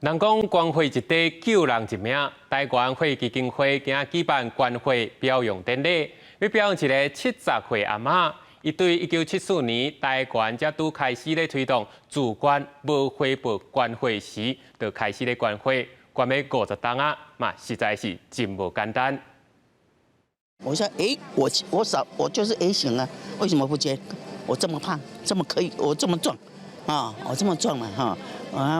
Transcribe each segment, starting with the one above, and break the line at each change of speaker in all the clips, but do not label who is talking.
人讲关怀一地救人一命，台湾会基金会今举办关怀表扬典礼，要表扬一个70岁阿嬷。伊对1974年台湾才拄开始咧推动自关无回报关怀时，就开始咧关怀，关要50档啊，嘛实在是真无简单。
我说，我就是 A 型啊，为什么不接？我这么胖，这么可以，我这么壮，我这么壮嘛，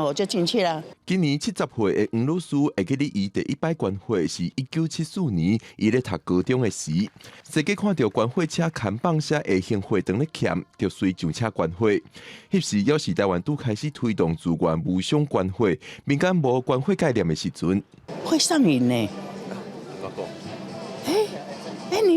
我就进去了。
今年70岁的黄女士会记得伊第一摆关怀是1974年，伊咧读高中的时，司机看到关怀车看板写下行会长咧欠，就随上车关怀。迄时也是台湾拄开始推动自愿无偿关怀，民间无关怀概念的时阵，
会上瘾呢。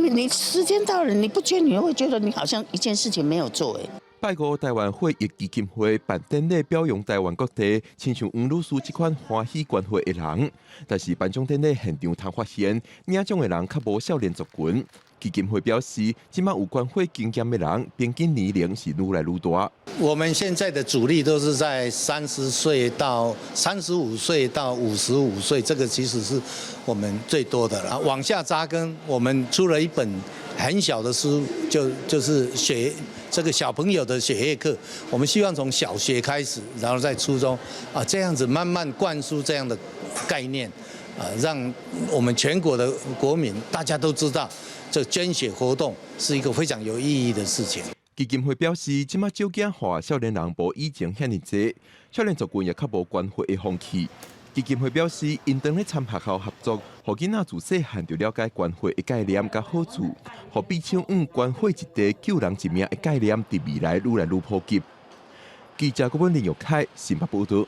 你时间到了，你不捐，你会觉得你好像一件事情没有做
拜五台湾会益基金会办典礼表扬台湾各地，亲像黄女士这款欢喜关怀的人，但是颁奖典礼现场通发现，领奖的人较无少年族群。基金会表示，即马有关怀经验的人，平均年龄是愈来愈大。
我们现在的主力都是在30岁到35岁到55岁，这个其实是我们最多的了。往下扎根，我们出了一本很小的书，就是这个小朋友的血液课。我们希望从小学开始，然后在初中这样子慢慢灌输这样的概念，让我们全国的国民大家都知道，这捐血活动是一个非常有意义的事情。
基金会表示，即马少子化少年人无以前遐尼济，少年族群也较无关怀的风气。基金会表示，因当咧参学校合作，互囡仔自细汉就了解关怀的概念甲好处，互比抢关怀一地救人一命的概念，伫未来愈来愈普及。记者郭文林、玉凯新北报道。